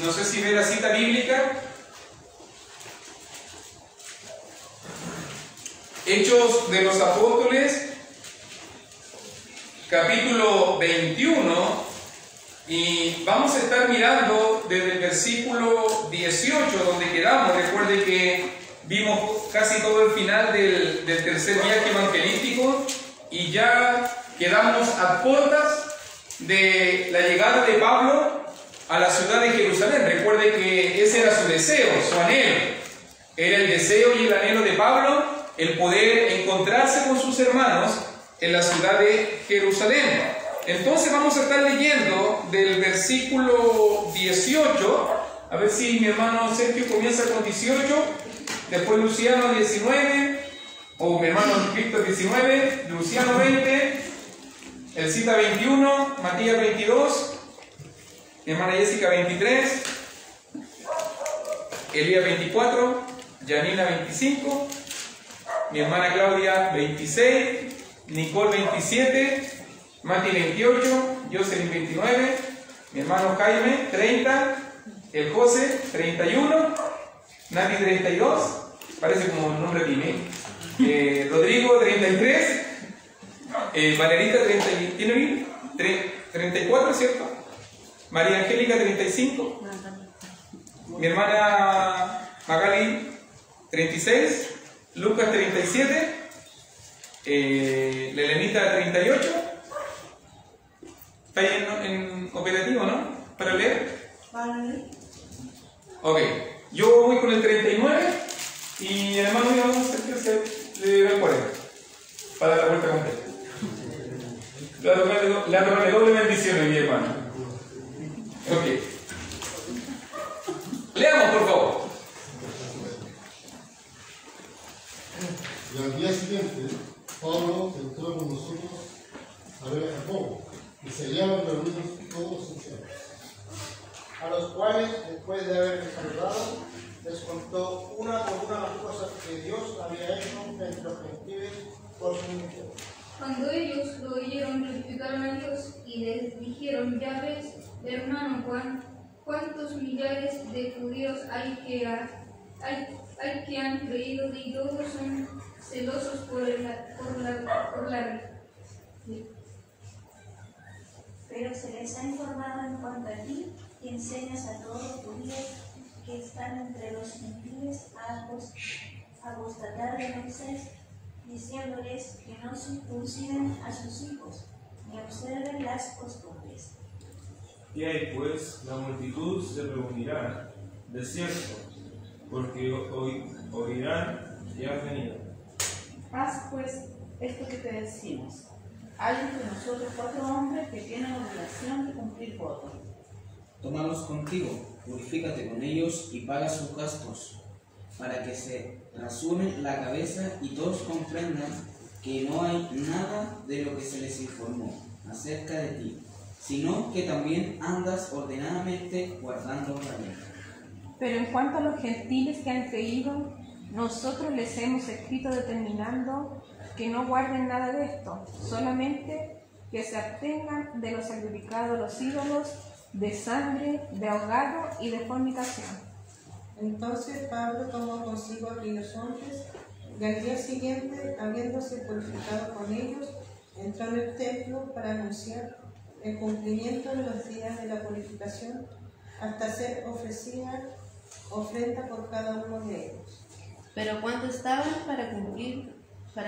No sé si ve la cita bíblica. Hechos de los Apóstoles, capítulo 21, y vamos a estar mirando desde el versículo 18, donde quedamos. Recuerde que vimos casi todo el final del tercer viaje evangelístico y ya quedamos a puertas de la llegada de Pablo a la ciudad de Jerusalén. Recuerde que ese era su deseo, su anhelo. Era el deseo y el anhelo de Pablo el poder encontrarse con sus hermanos en la ciudad de Jerusalén. Entonces vamos a estar leyendo del versículo 18, a ver si mi hermano Sergio comienza con 18, después Luciano 19, o mi hermano Víctor 19, Luciano 20, Elcita 21, Matías 22, mi hermana Jessica 23, Elías 24, Janina 25, mi hermana Claudia 26, Nicole 27, Mati 28, Jocelyn 29, mi hermano Jaime 30, el José 31, Nati 32, parece como un nombre pyme, Rodrigo 33, Valerita 30, ¿tiene 34, cierto? María Angélica 35, mi hermana Magali 36, Lucas 37, Lelenita 38. ¿Está ahí en operativo, no? ¿Para leer? Ok, yo voy con el 39 y el hermano mío vamos a hacer que se le dé el 40 para la vuelta completa. Le tomarle doble bendición a mi hermano. Ok. Leamos, por favor. Y al día siguiente, Pablo entró con nosotros a ver a Jacobo, y se hallaban reunidos todos los ancianos, a los cuales, después de haberles saludado, les contó una por una las cosas que Dios había hecho entre los gentiles por su ministerio. Cuando ellos lo oyeron, glorificaron a Dios y les dijeron: ya ves, hermano Juan, cuántos millares de judíos hay que han creído y todos son celosos por la Pero se les ha informado en cuanto a ti, y enseñas a todos los judíos que están entre los gentiles a apostatar de Moisés, diciéndoles que no circunciden a sus hijos, ni observen las costumbres. Y ahí pues la multitud se reunirá, de cierto, porque oirán y has venido. Haz pues esto que te decimos. Hay entre nosotros 4 hombres que tienen obligación de cumplir votos. Tómalos contigo, purifícate con ellos y paga sus gastos, para que se rasuren la cabeza y todos comprendan que no hay nada de lo que se les informó acerca de ti, sino que también andas ordenadamente guardando la ley. Pero en cuanto a los gentiles que han creído, nosotros les hemos escrito determinando que no guarden nada de esto, solamente que se abstengan de lo sacrificado a los ídolos, de sangre, de ahogado y de fornicación. Entonces Pablo tomó consigo aquellos hombres y al día siguiente, habiéndose purificado con ellos, entró en el templo para anunciar el cumplimiento de los días de la purificación hasta ser ofrecida ofrenda por cada uno de ellos. Pero cuando estaban para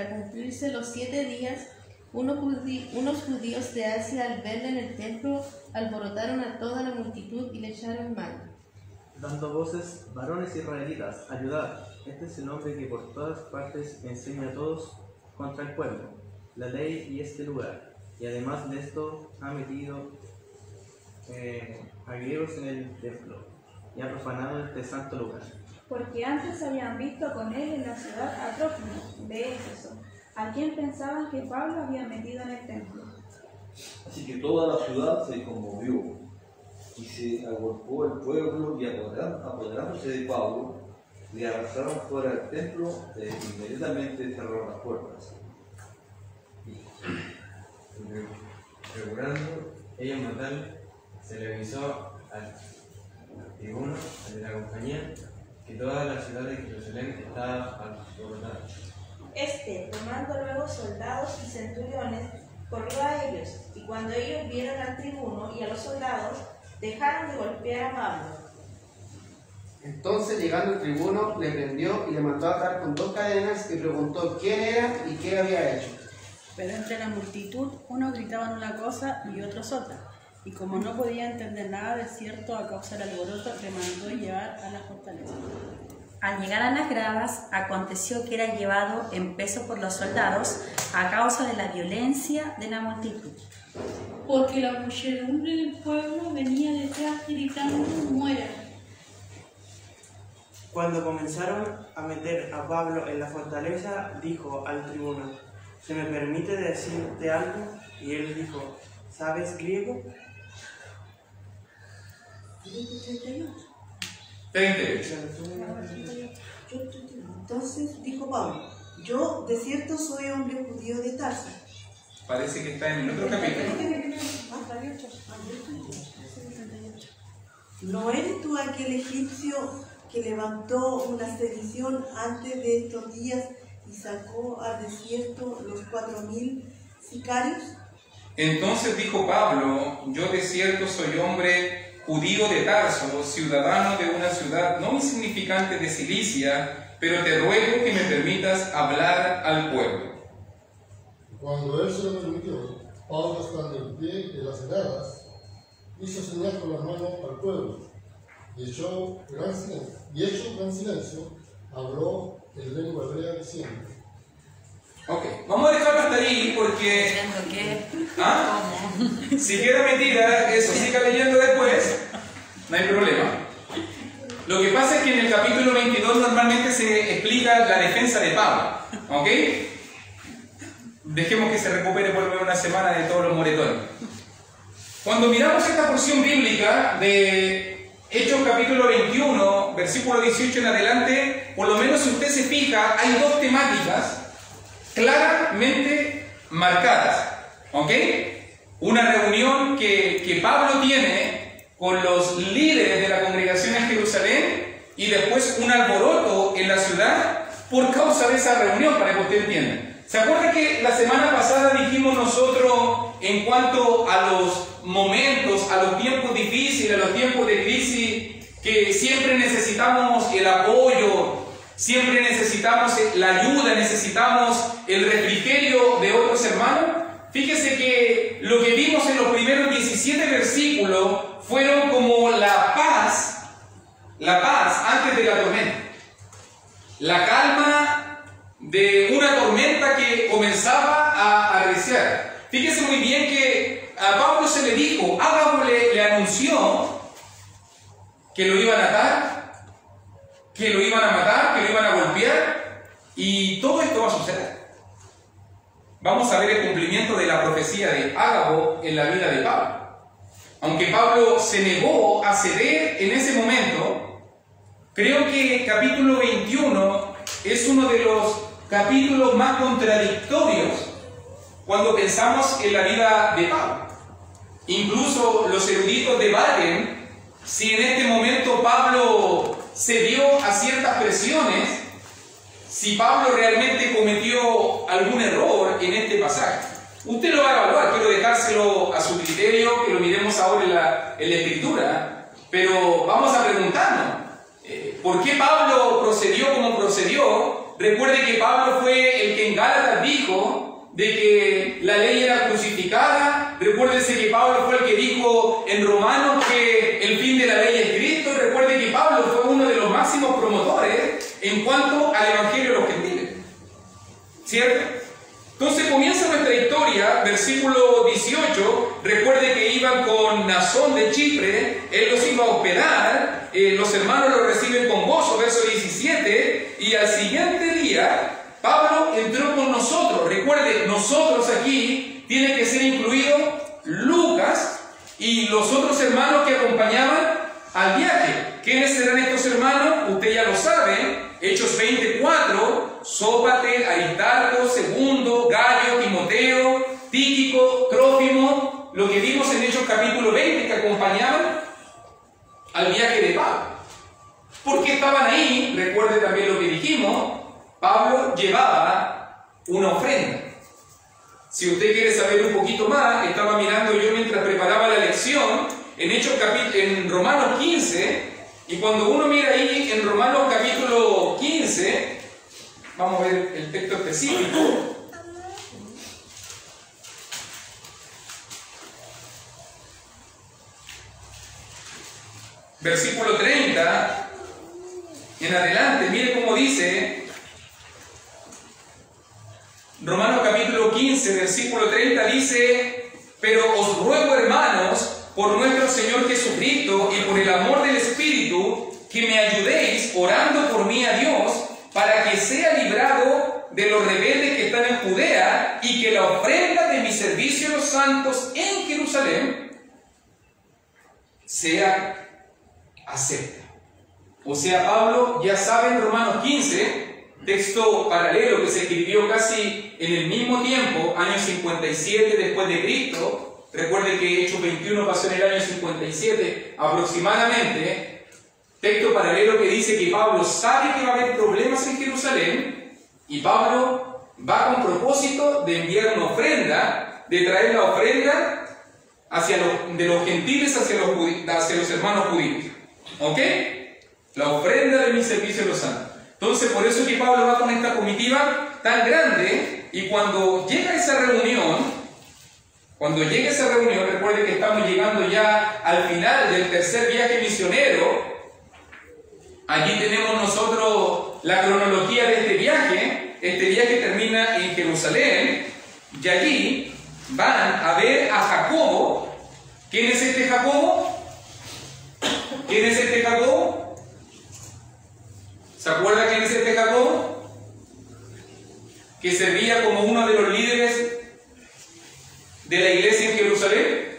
cumplirse los 7 días, unos judíos de Asia, al verle en el templo, alborotaron a toda la multitud y le echaron mal. Dando voces: varones israelitas, ayudad, este es el hombre que por todas partes enseña a todos contra el pueblo, la ley y este lugar, y además de esto ha metido a griegos en el templo y ha profanado este santo lugar. Porque antes habían visto con él en la ciudad a Trófimo de Éfeso, a quien pensaban que Pablo había metido en el templo. Así que toda la ciudad se conmovió y se agolpó el pueblo, y apoderándose de Pablo, le arrastraron fuera del templo e inmediatamente cerraron las puertas. Procurando ellos matar, se le avisó tribuno, el de la compañía, que toda la ciudad de Jerusalén estaba alborotada. Este, tomando luego soldados y centuriones, corrió a ellos, y cuando ellos vieron al tribuno y a los soldados, dejaron de golpear a Pablo. Entonces, llegando el tribuno, le prendió y le mandó a atar con 2 cadenas y preguntó quién era y qué había hecho. Pero entre la multitud, unos gritaban una cosa y otros otra. Y como no podía entender nada de cierto a causa del alboroto, le mandó llevar a la fortaleza. Al llegar a las gradas, aconteció que era llevado en peso por los soldados a causa de la violencia de la multitud. Porque la muchedumbre del pueblo venía detrás gritando: ¡muera! Cuando comenzaron a meter a Pablo en la fortaleza, dijo al tribuno: ¿se me permite decirte algo? Y él dijo: ¿sabes griego? 20. Entonces dijo Pablo: yo de cierto soy hombre judío de Tarso. Parece que está en el otro capítulo. ¿No eres tú aquel egipcio que levantó una sedición antes de estos días y sacó al desierto los 4.000 sicarios? Entonces dijo Pablo: yo de cierto soy hombre judío de Tarso, ciudadano de una ciudad no insignificante de Cilicia, pero te ruego que me permitas hablar al pueblo. Cuando él se lo permitió, Pablo, estando en pie de las gradas, hizo señal con las manos al pueblo, y hecho gran silencio, habló en lengua hebrea diciendo: Ok, vamos a dejarlo hasta ahí porque... ¿Ah? Si queda mentira, eso siga leyendo después, no hay problema. Lo que pasa es que en el capítulo 22 normalmente se explica la defensa de Pablo, ¿ok? Dejemos que se recupere por lo menos una semana de todos los moretones. Cuando miramos esta porción bíblica de Hechos capítulo 21, versículo 18 en adelante, por lo menos si usted se fija, hay 2 temáticas claramente marcadas, ¿ok? Una reunión que Pablo tiene con los líderes de la congregación en Jerusalén y después un alboroto en la ciudad por causa de esa reunión, para que usted entienda. ¿Se acuerda que la semana pasada dijimos nosotros en cuanto a los momentos, a los tiempos difíciles, a los tiempos de crisis, que siempre necesitamos el apoyo, siempre necesitamos la ayuda, necesitamos el refrigerio de otros hermanos? Fíjese que lo que vimos en los primeros 17 versículos fueron como la paz antes de la tormenta. La calma de una tormenta que comenzaba a arreciar. Fíjese muy bien que a Pablo se le dijo, Pablo le anunció que lo iban a atar, que lo iban a matar, que lo iban a golpear, y todo esto va a suceder. Vamos a ver el cumplimiento de la profecía de Ágabo en la vida de Pablo. Aunque Pablo se negó a ceder en ese momento, creo que capítulo 21 es uno de los capítulos más contradictorios cuando pensamos en la vida de Pablo. Incluso los eruditos debaten si en este momento Pablo cedió a ciertas presiones, si Pablo realmente cometió algún error en este pasaje. Usted lo va a evaluar, quiero dejárselo a su criterio, que lo miremos ahora en la Escritura, pero vamos a preguntarnos, ¿por qué Pablo procedió como procedió? Recuerde que Pablo fue el que en Gálatas dijo de que la ley era crucificada. Recuérdese que Pablo fue el que dijo en Romanos que el fin de la ley es Cristo. Recuerde que Pablo fue uno de los máximos promotores en cuanto al Evangelio de los gentiles, ¿cierto? Entonces comienza nuestra historia, versículo 18, recuerde que iban con Nazón de Chipre, él los iba a hospedar, los hermanos lo reciben con gozo, verso 17, y al siguiente día Pablo entró con nosotros. Recuerde, nosotros aquí tiene que ser incluido Lucas y los otros hermanos que acompañaban al viaje. ¿Quiénes serán estos hermanos? Usted ya lo sabe. Hechos 24, Sópater, Aristarco, Segundo, Gallo, Timoteo, Tíquico, Trófimo, lo que vimos en Hechos capítulo 20 que acompañaban al viaje de Pablo. ¿Por qué estaban ahí? Recuerde también lo que dijimos. Pablo llevaba una ofrenda. Si usted quiere saber un poquito más, estaba mirando yo mientras preparaba la lección en Romanos 15, y cuando uno mira ahí en Romanos capítulo 15, vamos a ver el texto específico. Versículo 30 en adelante, mire cómo dice. Romanos capítulo 15, versículo 30 dice: pero os ruego, hermanos, por nuestro Señor Jesucristo y por el amor del Espíritu, que me ayudéis orando por mí a Dios, para que sea librado de los rebeldes que están en Judea, y que la ofrenda de mi servicio a los santos en Jerusalén sea acepta. O sea, Pablo, ya saben, Romanos 15, texto paralelo que se escribió casi en el mismo tiempo, año 57 después de Cristo. Recuerde que Hechos 21 pasó en el año 57 aproximadamente. Texto paralelo que dice que Pablo sabe que va a haber problemas en Jerusalén, y Pablo va con propósito de enviar una ofrenda, de traer la ofrenda de los gentiles hacia los hermanos judíos. ¿Ok? La ofrenda de mi servicio a los santos. Entonces, por eso es que Pablo va con esta comitiva tan grande, y cuando llega esa reunión, recuerde que estamos llegando ya al final del tercer viaje misionero. Allí tenemos nosotros la cronología de este viaje. Este viaje termina en Jerusalén, y allí van a ver a Jacobo. ¿Quién es este Jacobo? ¿Quién es este Jacobo? ¿Se acuerda quién es este Jacobo? Que servía como uno de los líderes de la iglesia en Jerusalén.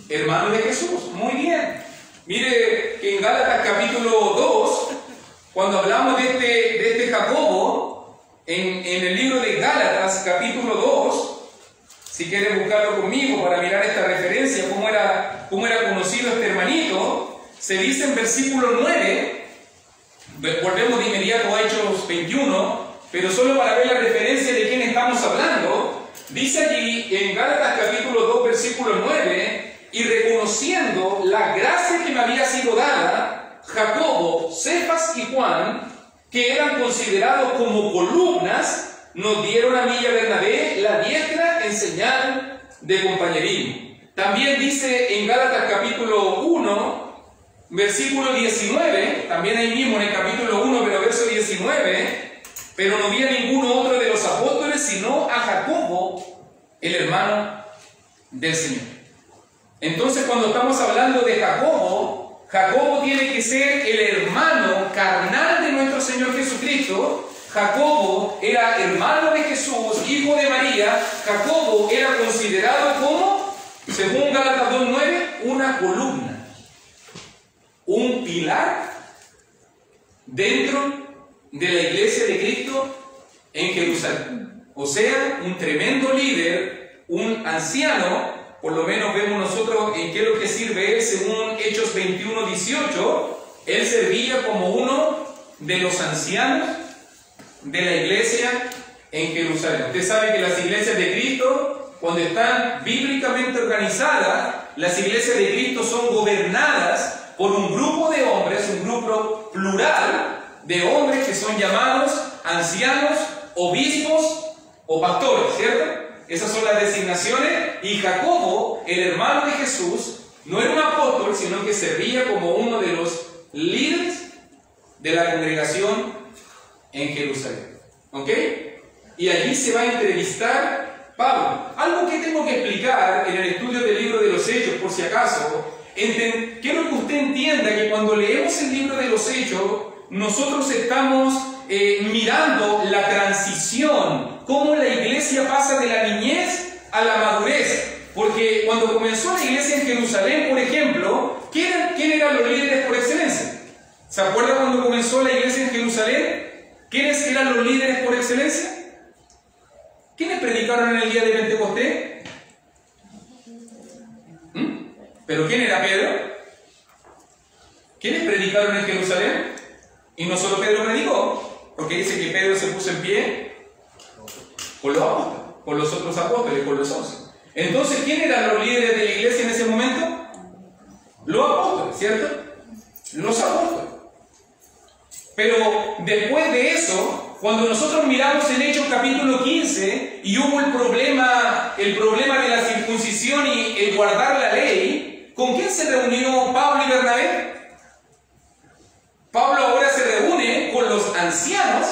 Hermano de Jesús. Muy bien. Mire que en Gálatas capítulo 2, cuando hablamos de este Jacobo, en el libro de Gálatas capítulo 2, si quieren buscarlo conmigo para mirar esta referencia, cómo era conocido este hermanito, se dice en versículo 9, volvemos de inmediato a Hechos 21, pero solo para ver la referencia de quién estamos hablando. Dice allí en Gálatas capítulo 2, versículo 9: y reconociendo la gracia que me había sido dada, Jacobo, Cefas y Juan, que eran considerados como columnas, nos dieron a mí y a Bernabé la diestra en señal de compañerismo. También dice en Gálatas capítulo 1, versículo 19, también ahí mismo en el capítulo 1, pero verso 19: pero no vi a ninguno otro de los apóstoles, sino a Jacobo, el hermano del Señor. Entonces, cuando estamos hablando de Jacobo, Jacobo tiene que ser el hermano carnal de nuestro Señor Jesucristo. Jacobo era hermano de Jesús, hijo de María. Jacobo era considerado como, según Gálatas 2:9, una columna, un pilar dentro de la iglesia de Cristo en Jerusalén. O sea, un tremendo líder, un anciano. Por lo menos vemos nosotros en qué es lo que sirve él, según Hechos 21:18. Él servía como uno de los ancianos de la iglesia en Jerusalén. Usted sabe que las iglesias de Cristo, cuando están bíblicamente organizadas, las iglesias de Cristo son gobernadas por un grupo de hombres, un grupo plural de hombres que son llamados ancianos, obispos o pastores, ¿cierto? Esas son las designaciones. Y Jacobo, el hermano de Jesús, no era un apóstol, sino que servía como uno de los líderes de la congregación en Jerusalén. ¿Ok? Y allí se va a entrevistar Pablo. Algo que tengo que explicar en el estudio del libro de los Hechos, por si acaso, quiero que usted entienda que cuando leemos el libro de los Hechos, nosotros estamos mirando la transición, cómo la iglesia pasa de la niñez a la madurez. Porque cuando comenzó la iglesia en Jerusalén, por ejemplo, ¿quién eran los líderes por excelencia? ¿Se acuerda cuando comenzó la iglesia en Jerusalén? ¿Quiénes eran los líderes por excelencia? ¿Quiénes predicaron en el día de Pentecostés? ¿Pero quién era Pedro? ¿Quiénes predicaron en Jerusalén? Y no solo Pedro predicó, porque dice que Pedro se puso en pie con los apóstoles, con los otros apóstoles, con los 11. Entonces, ¿quién eran los líderes de la iglesia en ese momento? Los apóstoles, ¿cierto? Los apóstoles. Pero después de eso, cuando nosotros miramos en Hechos capítulo 15 y hubo el problema de la circuncisión y el guardar la ley, ¿con quién se reunió Pablo y Bernabé? Pablo ahora se reúne con los ancianos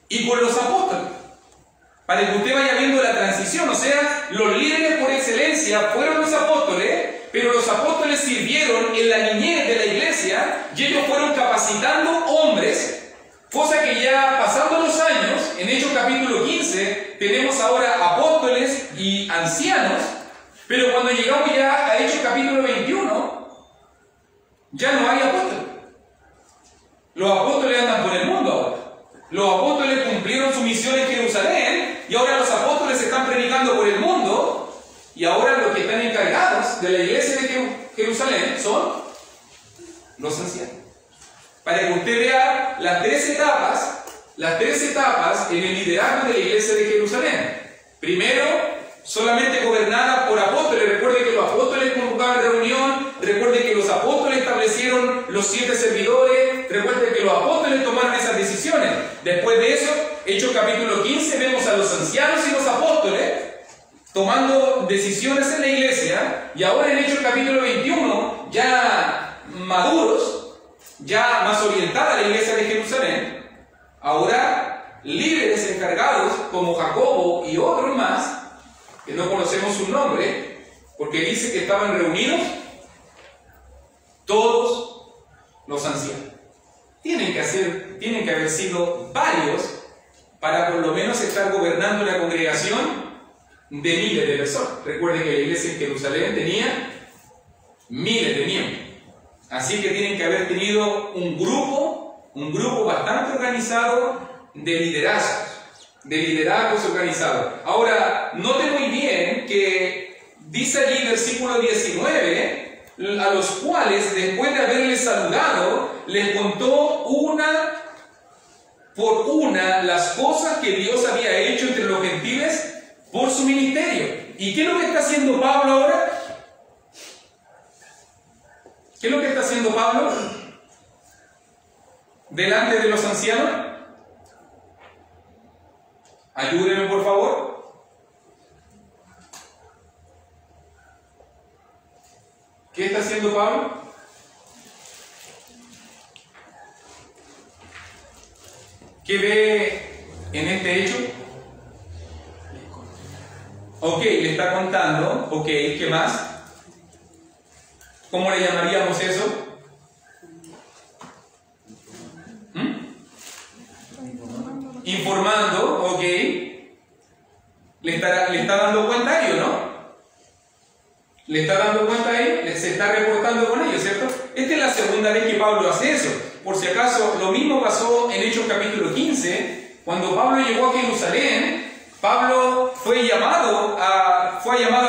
y con los apóstoles, para que usted vaya viendo la transición. O sea, los líderes por excelencia fueron los apóstoles, pero los apóstoles sirvieron en la niñez de la iglesia y ellos fueron capacitando hombres, cosa que ya pasando los años, en Hechos capítulo 15, tenemos ahora apóstoles y ancianos, pero cuando llegamos ya a Hechos capítulo 21, ya no hay apóstoles. Los apóstoles andan por el mundo ahora. Los apóstoles cumplieron su misión en Jerusalén y ahora los apóstoles están predicando por el mundo, y ahora los que están encargados de la iglesia de Jerusalén son los ancianos. Para que usted vea las tres etapas en el liderazgo de la iglesia de Jerusalén. Primero, solamente gobernada por apóstoles. Recuerde que los apóstoles convocaban reunión, recuerde que los apóstoles establecieron los 7 servidores, recuerde que los apóstoles tomaron esas decisiones. Después de eso, Hechos capítulo 15, vemos a los ancianos y los apóstoles tomando decisiones en la iglesia, y ahora en Hechos capítulo 21, ya maduros, ya más orientada a la iglesia de Jerusalén, ahora líderes encargados como Jacobo y otros más, que no conocemos su nombre, porque dice que estaban reunidos todos los ancianos. Tienen que haber sido varios para por lo menos estar gobernando la congregación de miles de personas. Recuerden que la iglesia en Jerusalén tenía miles de miembros. Así que tienen que haber tenido un grupo bastante organizado de liderazgos organizados. Ahora, note muy bien que dice allí versículo 19, a los cuales después de haberles saludado, les contó una por una las cosas que Dios había hecho entre los gentiles por su ministerio. ¿Y qué es lo que está haciendo Pablo ahora? ¿Qué es lo que está haciendo Pablo delante de los ancianos? Ayúdenme, por favor. ¿Qué está haciendo Pablo? ¿Qué ve en este hecho? Ok, le está contando. Ok, ¿qué más? ¿Cómo le llamaríamos eso? Informando, ok. Le está dando cuenta a ellos, ¿no? Le está dando cuenta a ellos, se está reportando con ellos, ¿cierto? Esta es la segunda vez que Pablo hace eso. Por si acaso, lo mismo pasó en Hechos capítulo 15, cuando Pablo llegó a Jerusalén. Pablo fue llamado a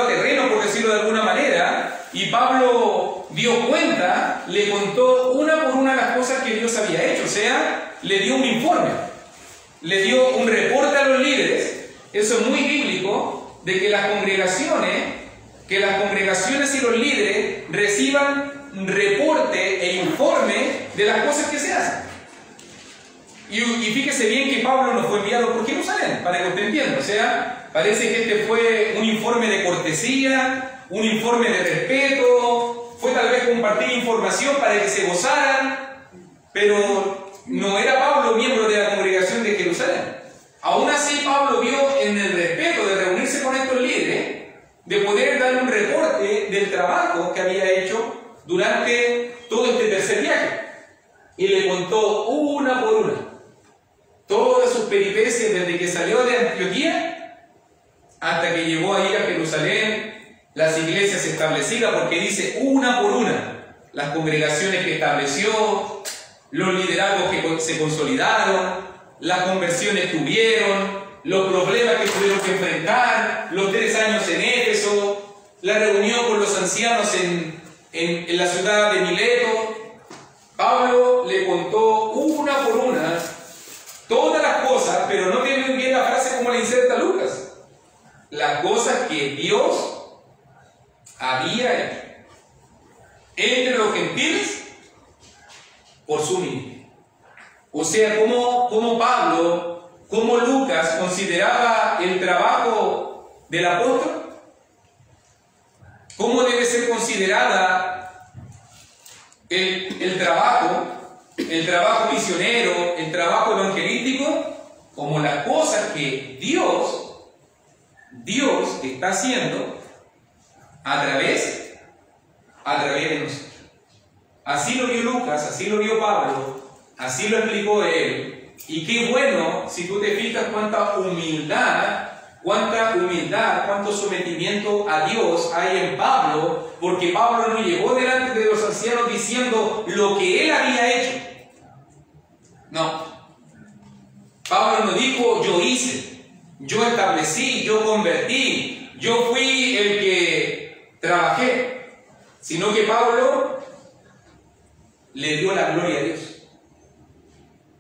terreno, por decirlo de alguna manera, y Pablo dio cuenta, le contó una por una las cosas que Dios había hecho. O sea, le dio un informe, le dio un reporte a los líderes. Eso es muy bíblico, de que las congregaciones y los líderes reciban reporte e informe de las cosas que se hacen. Y fíjese bien que Pablo no fue enviado por Jerusalén, para que usted entienda. O sea, parece que este fue un informe de cortesía, un informe de respeto, fue tal vez compartir información para que se gozaran, pero no era Pablo miembro de la congregación de Jerusalén. Aún así, Pablo vio en el respeto de reunirse con estos líderes, de poder dar un reporte del trabajo que había hecho durante todo este tercer viaje. Y le contó una por una todas sus peripecias desde que salió de Antioquía hasta que llegó a ir a Jerusalén, las iglesias establecidas, porque dice una por una, las congregaciones que estableció, los liderazgos que se consolidaron, las conversiones que hubieron, los problemas que tuvieron que enfrentar, los 3 años en Éfeso, la reunión con los ancianos en la ciudad de Mileto, Pablo le contó una por una todas las cosas, pero no tiene muy bien la frase como la inserta Lucas. Las cosas que Dios había hecho entre los gentiles por su ministerio. O sea, como Pablo, como Lucas consideraba el trabajo del apóstol, cómo debe ser considerada el trabajo misionero, el trabajo evangelístico, como las cosas que Dios está haciendo a través de nosotros. Así lo vio Lucas, así lo vio Pablo, así lo explicó él. Y qué bueno, si tú te fijas, cuánta humildad, cuánto sometimiento a Dios hay en Pablo, porque Pablo no llegó delante de los ancianos diciendo lo que él había hecho. No. Pablo no dijo yo hice, yo establecí, yo convertí, yo fui el que trabajé, sino que Pablo le dio la gloria a Dios.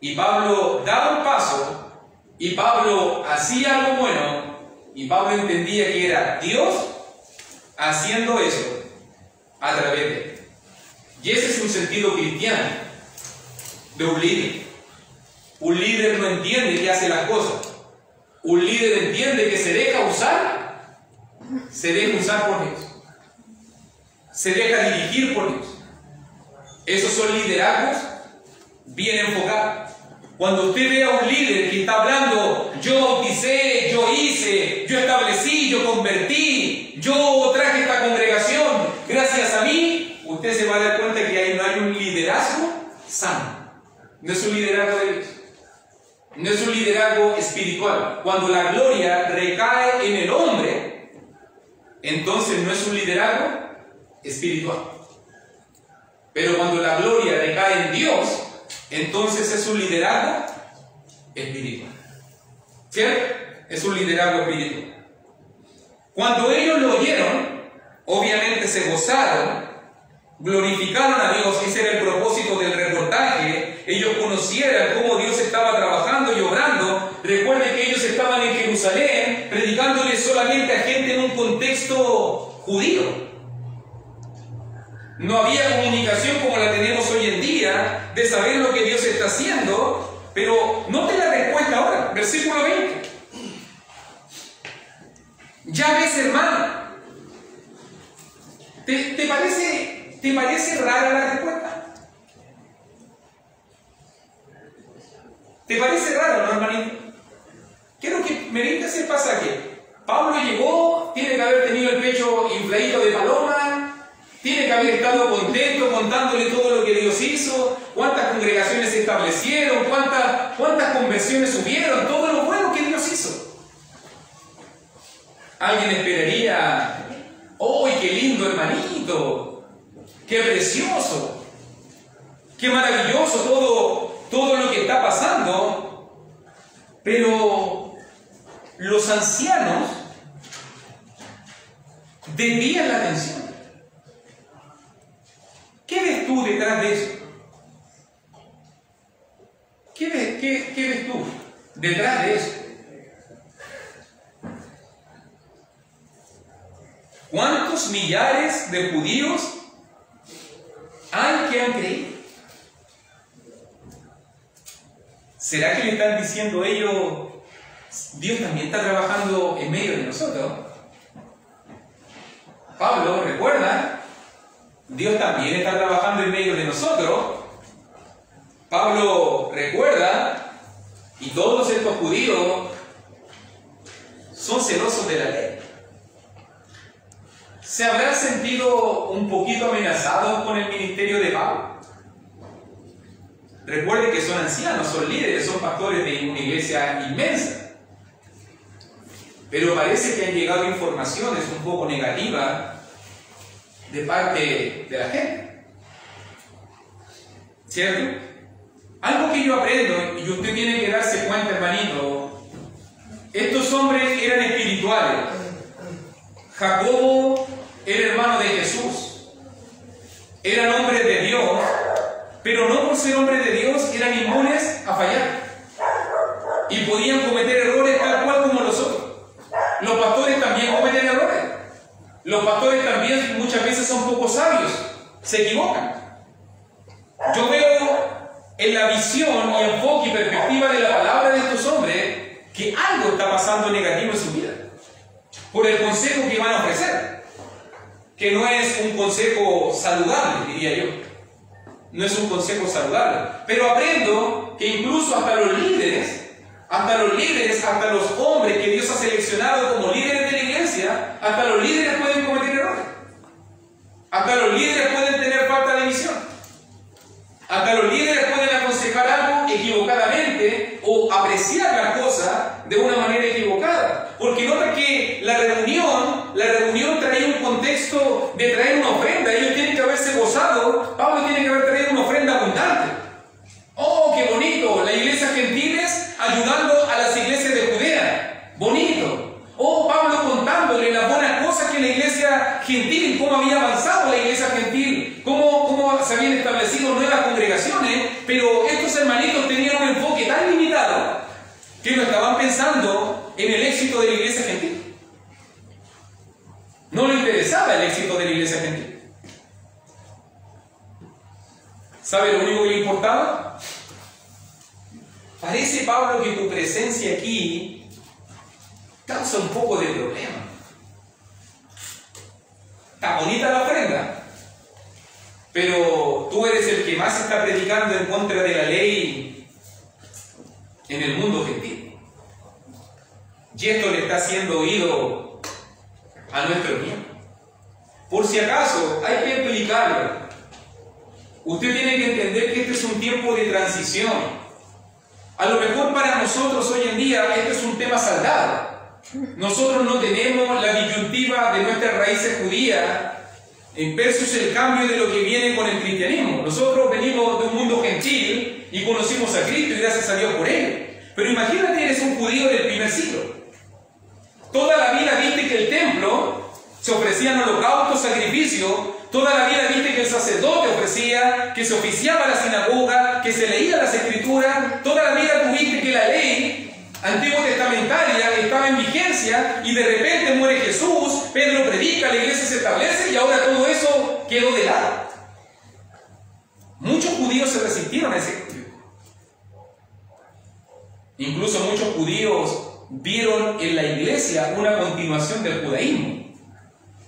Y Pablo daba un paso, y Pablo hacía algo bueno, y Pablo entendía que era Dios haciendo eso a través de él. Y ese es un sentido cristiano de un líder. Un líder no entiende que hace las cosas. Un líder entiende que se deja usar por Dios. Se deja dirigir por Dios. Esos son liderazgos bien enfocados. Cuando usted ve a un líder que está hablando, yo bauticé, yo hice, yo establecí, yo convertí, yo traje esta congregación gracias a mí, usted se va a dar cuenta que ahí no hay un liderazgo sano. No es un liderazgo de Dios. No es un liderazgo espiritual. Cuando la gloria recae en el hombre, entonces no es un liderazgo espiritual. Pero cuando la gloria recae en Dios, entonces es un liderazgo espiritual. ¿Cierto? Es un liderazgo espiritual. Cuando ellos lo oyeron, obviamente se gozaron, glorificaron a Dios. Ese era el propósito del reportaje. Ellos conocieran cómo Dios estaba trabajando y obrando. Recuerden que ellos estaban en Jerusalén predicándole solamente a gente en un contexto judío. No había comunicación como la tenemos hoy en día de saber lo que Dios está haciendo, pero note la respuesta ahora, versículo 20. Ya ves, hermano, ¿te parece rara la respuesta? ¿Te parece raro, no, hermanito? Quiero que me digas el pasaje. Pablo llegó, tiene que haber tenido el pecho infladito de paloma, tiene que haber estado contento contándole todo lo que Dios hizo, cuántas congregaciones se establecieron, cuántas conversiones hubieron, todo lo bueno que Dios hizo. Alguien esperaría, ¡oh, qué lindo hermanito! ¡Qué precioso! ¡Qué maravilloso todo lo que está pasando! Pero los ancianos desvían la atención. ¿Qué ves tú detrás de eso? ¿Qué ves tú detrás de eso? ¿Cuántos millares de judíos hay que han creído? ¿Será que le están diciendo ellos, Dios también está trabajando en medio de nosotros? Pablo, ¿recuerda? Dios también está trabajando en medio de nosotros. Pablo recuerda, y todos estos judíos son celosos de la ley. ¿Se habrán sentido un poquito amenazados con el ministerio de Pablo? Recuerden que son ancianos, son líderes, son pastores de una iglesia inmensa. Pero parece que han llegado informaciones un poco negativas de parte de la gente. ¿Cierto? Algo que yo aprendo, y usted tiene que darse cuenta, hermanito, estos hombres eran espirituales. Jacobo era hermano de Jesús. eran hombres de Dios, pero no por ser hombres de Dios eran inmunes a fallar. Y podían cometer errores tal cual como los otros. Los pastores también cometen errores. Los pastores también muchas veces son poco sabios, se equivocan. Yo veo en la visión y enfoque y perspectiva de la palabra de estos hombres que algo está pasando negativo en su vida por el consejo que van a ofrecer, que no es un consejo saludable, diría yo. No es un consejo saludable, pero aprendo que incluso hasta los líderes, hasta los hombres que Dios ha seleccionado como líderes de la iglesia, hasta los líderes pueden cometer errores. Hasta los líderes pueden tener falta de visión. Hasta los líderes pueden aconsejar algo equivocadamente o apreciar las cosas de una manera equivocada. Porque nota que la reunión traía un contexto de traer una ofrenda. Ellos tienen que haberse gozado. Pablo tiene que haber traído una ofrenda abundante. ¡Oh, qué bonito! La iglesia gentiles ayudando a las iglesias de Judea. ¡Bonito! ¡Oh, Pablo contándole las buenas cosas que la iglesia gentil, cómo había avanzado la iglesia gentil, cómo se habían establecido nuevas congregaciones! Pero estos hermanitos tenían un enfoque tan limitado que no estaban pensando en el éxito de la iglesia gentil. No les interesaba el éxito de la iglesia gentil. ¿Sabe lo único que le importaba? Parece, Pablo, que tu presencia aquí causa un poco de problema. Está bonita la ofrenda, pero tú eres el que más está predicando en contra de la ley en el mundo gentil. Y esto le está haciendo oído a nuestro miembro. Por si acaso, hay que explicarlo. Usted tiene que entender que este es un tiempo de transición. A lo mejor para nosotros hoy en día este es un tema saldado. Nosotros no tenemos la disyuntiva de nuestras raíces judías versus el cambio de lo que viene con el cristianismo. Nosotros venimos de un mundo gentil y conocimos a Cristo y gracias a Dios por él. Pero imagínate, eres un judío del primer siglo. Toda la vida viste que el templo se ofrecían holocaustos, sacrificios. Toda la vida viste que el sacerdote ofrecía, que se oficiaba la sinagoga, que se leía las escrituras. Toda la vida tuviste que la ley antiguo testamentaria estaba en vigencia y de repente muere Jesús, Pedro predica, la iglesia se establece y ahora todo eso quedó de lado. Muchos judíos se resistieron a ese cambio. Incluso muchos judíos vieron en la iglesia una continuación del judaísmo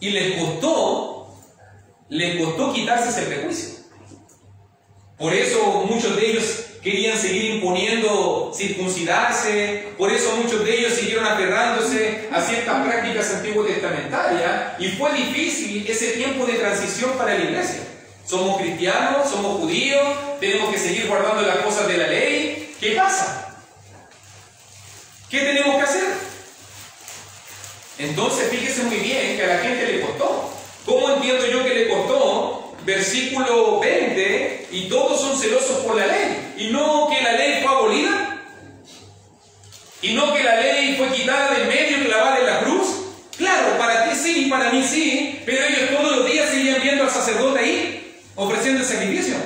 y les costó quitarse ese prejuicio. Por eso muchos de ellos querían seguir imponiendo circuncidarse, por eso muchos de ellos siguieron aferrándose a ciertas prácticas antiguo testamentarias y fue difícil ese tiempo de transición para la iglesia. Somos cristianos, somos judíos, tenemos que seguir guardando las cosas de la ley. ¿Qué pasa? ¿Qué tenemos que hacer? Entonces fíjese muy bien que a la gente le costó. ¿Cómo entiendo yo que le costó? Versículo 20, y todos son celosos por la ley, y no que la ley fue abolida, y no que la ley fue quitada de medio y clavada en la cruz. Claro, para ti sí, para mí sí, pero ellos todos los días siguen viendo al sacerdote ahí, ofreciendo el sacrificio.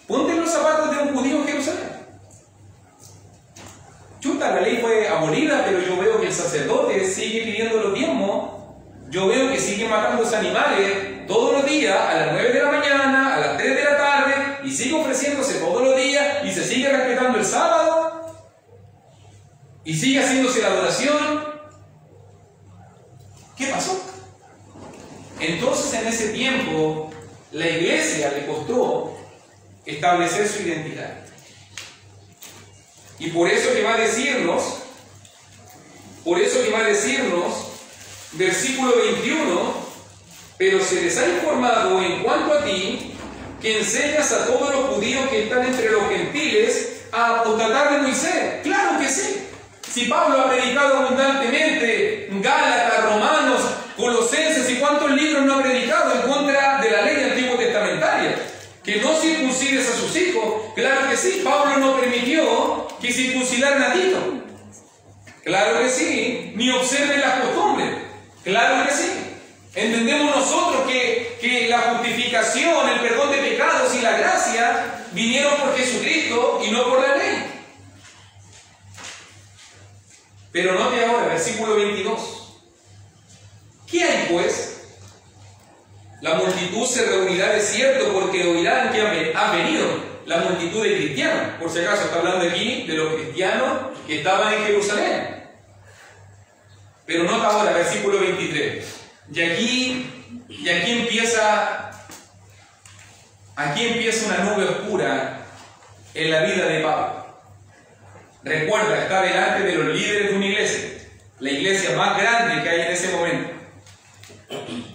Ponte en los zapatos de un judío en Jerusalén. Chuta, la ley fue abolida, pero yo veo que el sacerdote sigue pidiendo los diezmos. Yo veo que siguen matando los animales todos los días, a las 9 de la mañana, a las 3 de la tarde, y sigue ofreciéndose todos los días, y se sigue respetando el sábado, y sigue haciéndose la adoración. ¿Qué pasó? Entonces en ese tiempo, la iglesia le costó establecer su identidad. Y por eso que va a decirnos, versículo 21, pero se les ha informado en cuanto a ti, que enseñas a todos los judíos que están entre los gentiles a apostatar de Moisés. Claro que sí. Si Pablo ha predicado abundantemente, Gálatas, Romanos, Colosenses, y cuántos libros no ha predicado en contra de la ley antiguo testamentaria, que no circuncides a sus hijos. Claro que sí. Pablo no permitió que circuncidaran a Tito. Claro que sí. Ni observen las costumbres. Claro que sí. Entendemos nosotros que la justificación, el perdón de pecados y la gracia vinieron por Jesucristo y no por la ley. Pero note ahora, versículo 22. ¿Qué hay pues? La multitud se reunirá de cierto porque oirán que han venido la multitud de cristianos. Por si acaso está hablando aquí de los cristianos que estaban en Jerusalén. Pero nota ahora, versículo 23. Y aquí empieza una nube oscura en la vida de Pablo. Recuerda, está delante de los líderes de una iglesia, la iglesia más grande que hay en ese momento.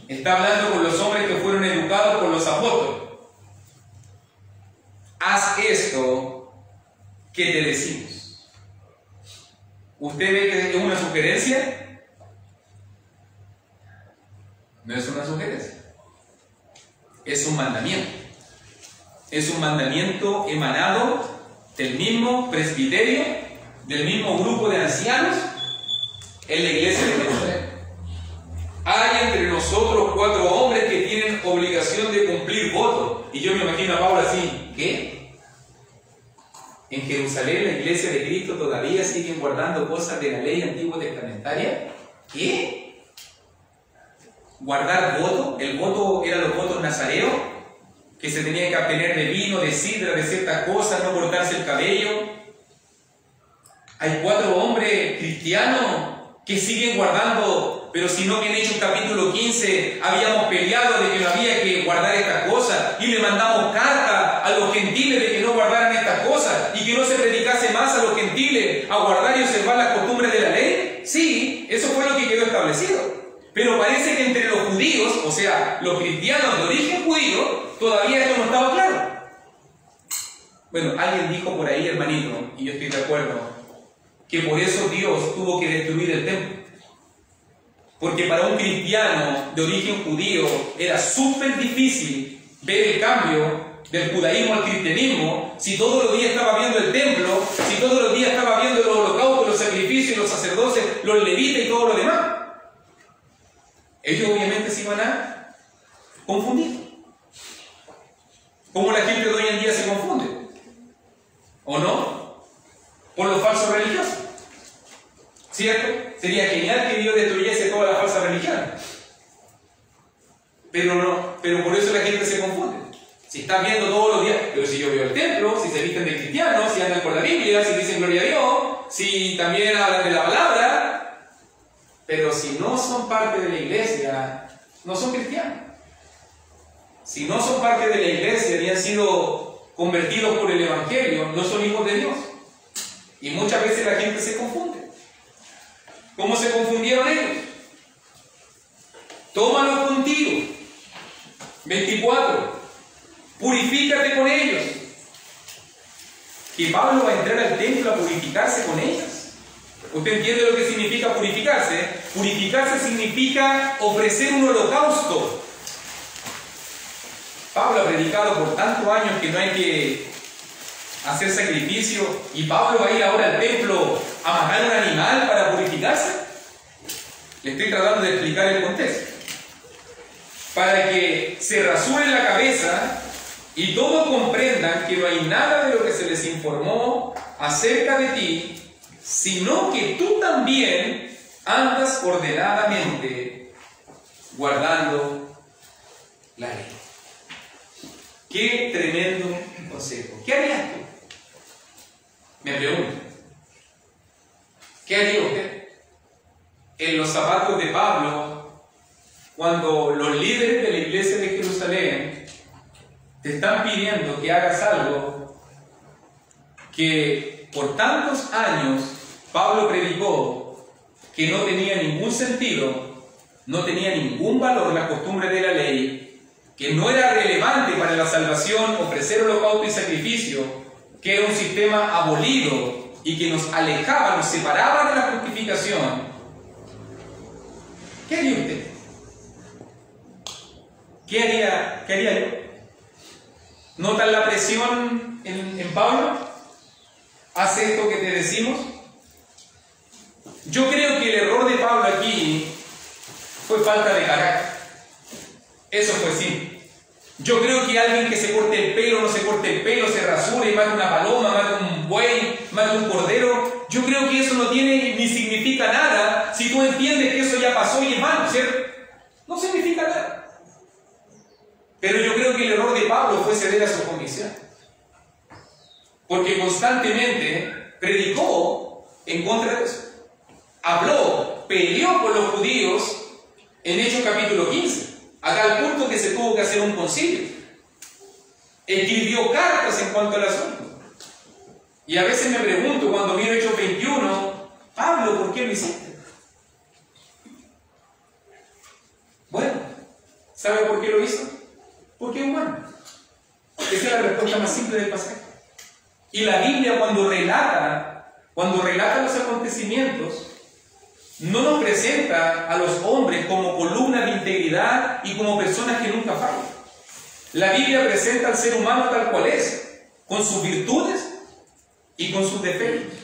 Está hablando con los hombres que fueron educados por los apóstoles. Haz esto que te decimos. ¿Usted ve que es una sugerencia? No es una sugerencia. Es un mandamiento. Es un mandamiento emanado del mismo presbiterio, del mismo grupo de ancianos en la iglesia de Jerusalén. Hay entre nosotros 4 hombres que tienen obligación de cumplir votos. Y yo me imagino a Pablo así, ¿qué? En Jerusalén la iglesia de Cristo todavía siguen guardando cosas de la ley antigua testamentaria. ¿Qué? ¿Guardar voto? El voto eran los votos nazareos, que se tenían que abstener de vino, de sidra, de ciertas cosas, no cortarse el cabello. Hay 4 hombres cristianos que siguen guardando, pero si no, que en Hechos capítulo 15 habíamos peleado de que no había que guardar estas cosas y le mandamos carta a los gentiles de que no guardaran estas cosas y que no se predicase más a los gentiles a guardar y observar las costumbres de la ley. Sí, eso fue lo que quedó establecido. Pero parece que entre los judíos, o sea, los cristianos de origen judío, todavía esto no estaba claro. Bueno, alguien dijo por ahí, hermanito, y yo estoy de acuerdo, que por eso Dios tuvo que destruir el templo. Porque para un cristiano de origen judío era súper difícil ver el cambio del judaísmo al cristianismo si todos los días estaba viendo el templo, si todos los días estaba viendo los holocaustos, los sacrificios, los sacerdotes, los levitas y todo lo demás. Ellos obviamente se iban a confundir. Como la gente de hoy en día se confunde, ¿o no? Por los falsos religiosos, ¿cierto? Sería genial que Dios destruyese todas las falsas religiones, pero no, pero por eso la gente se confunde. Si están viendo todos los días, pero si yo veo el templo, si se visten de cristianos, si andan por la Biblia, si dicen gloria a Dios, si también hablan de la palabra, pero si no son parte de la iglesia, no son cristianos. Si no son parte de la iglesia y han sido convertidos por el Evangelio, no son hijos de Dios. Y muchas veces la gente se confunde. ¿Cómo se confundieron ellos? Tómalos contigo. 24. Purifícate con ellos. Que Pablo va a entrar al templo a purificarse con ellos. ¿Usted entiende lo que significa purificarse? Purificarse significa ofrecer un holocausto. Pablo ha predicado por tantos años que no hay que hacer sacrificio, y Pablo va a ir ahora al templo a matar un animal para purificarse. Le estoy tratando de explicar el contexto. Para que se rasuren la cabeza y todos comprendan que no hay nada de lo que se les informó acerca de ti, sino que tú también andas ordenadamente guardando la ley. ¡Qué tremendo consejo! ¿Qué harías tú? Me pregunto. ¿Qué haría usted en los zapatos de Pablo cuando los líderes de la iglesia de Jerusalén te están pidiendo que hagas algo que por tantos años Pablo predicó que no tenía ningún sentido, no tenía ningún valor la costumbre de la ley, que no era relevante para la salvación ofrecer holocausto y sacrificio, que era un sistema abolido y que nos alejaba, nos separaba de la justificación? ¿Qué haría usted? ¿Qué haría yo? ¿Notan la presión en Pablo? ¿Hace esto que te decimos? Yo creo que el error de Pablo aquí fue falta de carácter. Eso fue sí. Yo creo que alguien que se corte el pelo, no se corte el pelo, se rasure, mate una paloma, mate un buey, mate un cordero, yo creo que eso no tiene ni significa nada si tú entiendes que eso ya pasó y es malo, ¿cierto? No significa nada. Pero yo creo que el error de Pablo fue ceder a su convicción. Porque constantemente predicó en contra de eso. Habló, peleó con los judíos en Hechos capítulo 15. A tal punto que se tuvo que hacer un concilio. Escribió cartas en cuanto al asunto. Y a veces me pregunto, cuando miro Hechos 21, Pablo, ¿por qué lo hiciste? Bueno, ¿sabe por qué lo hizo? Porque es humano. Esa es la respuesta más simple del pasaje. Y la Biblia cuando relata los acontecimientos, no nos presenta a los hombres como columna de integridad y como personas que nunca fallan. La Biblia presenta al ser humano tal cual es, con sus virtudes y con sus defectos,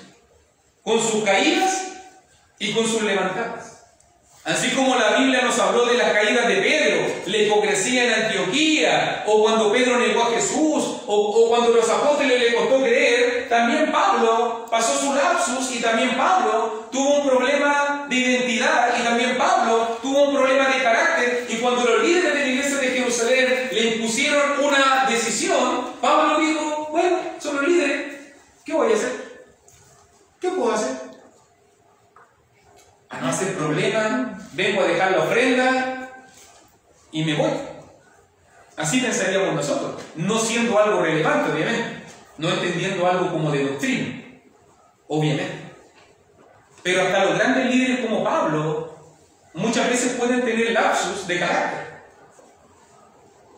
con sus caídas y con sus levantadas. Así como la Biblia nos habló de las caídas de Pedro, la hipocresía en Antioquía, o cuando Pedro negó a Jesús, o cuando los apóstoles le costó creer, también Pablo pasó su lapsus y también Pablo tuvo un problema de identidad y también Pablo tuvo un problema de carácter. Y cuando los líderes de la iglesia de Jerusalén le impusieron una decisión, Pablo dijo, bueno, son los líderes, ¿qué voy a hacer? ¿Qué puedo hacer? A no hacer problema, vengo a dejar la ofrenda y me voy. Así pensaríamos nosotros, no siendo algo relevante, obviamente, no entendiendo algo como de doctrina, obviamente. Pero hasta los grandes líderes como Pablo muchas veces pueden tener lapsus de carácter.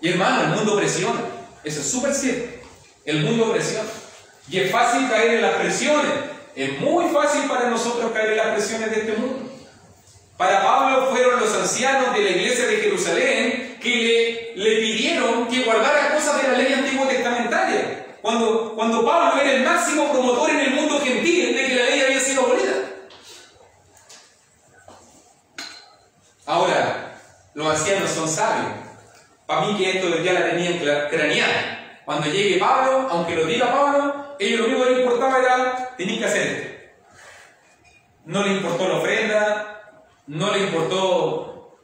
Y hermano, el mundo presiona, eso es súper cierto, el mundo presiona. Y es fácil caer en las presiones. Es muy fácil para nosotros caer en las presiones de este mundo. Para Pablo fueron los ancianos de la iglesia de Jerusalén que le pidieron que guardara cosas de la ley antiguo testamentaria. Cuando Pablo era el máximo promotor en el mundo gentil de que la ley había sido abolida. Ahora, los ancianos son sabios. Para mí que esto ya la tenían craneada. Cuando llegue Pablo, aunque lo diga Pablo, ellos lo único que les importaba era, tenían que hacer esto. No le importó la ofrenda, no le importó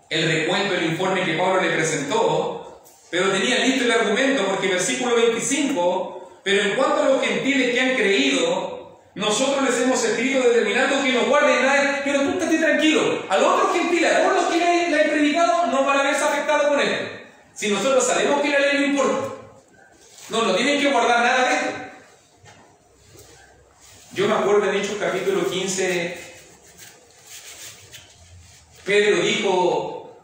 el recuento, el informe que Pablo le presentó, pero tenían listo el argumento, porque versículo 25, pero en cuanto a los gentiles que han creído, nosotros les hemos escrito determinando que no guarden nada, pero tú estate tranquilo, a los otros gentiles, a todos los que le han predicado, no van a verse afectados con esto. Si nosotros sabemos que la ley no importa, no tienen que guardar nada de esto. Yo me acuerdo en Hechos capítulo 15, Pedro dijo,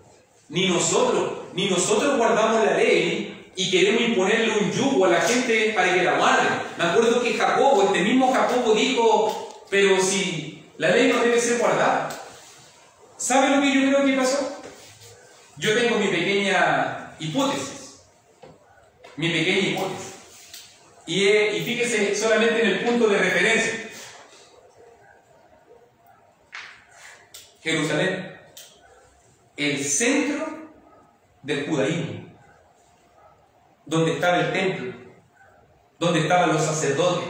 ni nosotros guardamos la ley y queremos imponerle un yugo a la gente para que la guarde. Me acuerdo que Jacobo, este mismo Jacobo dijo, pero si la ley no debe ser guardada. ¿Sabe lo que yo creo que pasó? Yo tengo mi pequeña hipótesis. Y fíjese solamente en el punto de referencia. Jerusalén, el centro del judaísmo, donde estaba el templo, donde estaban los sacerdotes,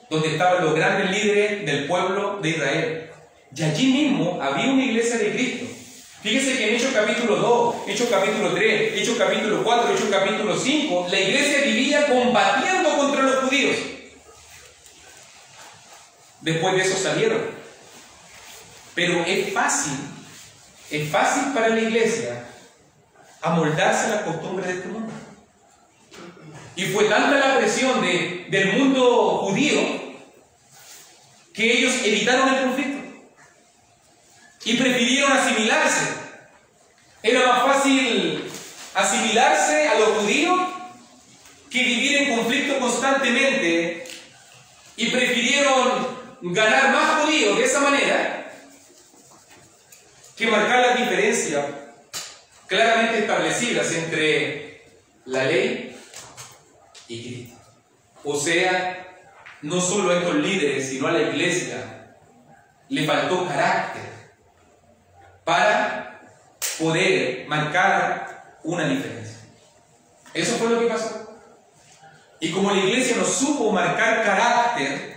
donde estaban los grandes líderes del pueblo de Israel. Y allí mismo había una iglesia de Cristo. Fíjese que en Hechos capítulo 2, Hechos capítulo 3, Hechos capítulo 4, Hechos capítulo 5, la iglesia vivía combatiendo contra los judíos. Después de eso salieron. Pero es fácil para la iglesia amoldarse a las costumbres de este mundo. Y fue tanta la presión del mundo judío que ellos evitaron el conflicto y prefirieron asimilarse. Era más fácil asimilarse a los judíos que vivir en conflicto constantemente, y prefirieron ganar más judíos de esa manera que marcar las diferencias claramente establecidas entre la ley y Cristo. O sea, no solo a estos líderes, sino a la iglesia le faltó carácter para poder marcar una diferencia. Eso fue lo que pasó. Y como la iglesia no supo marcar carácter,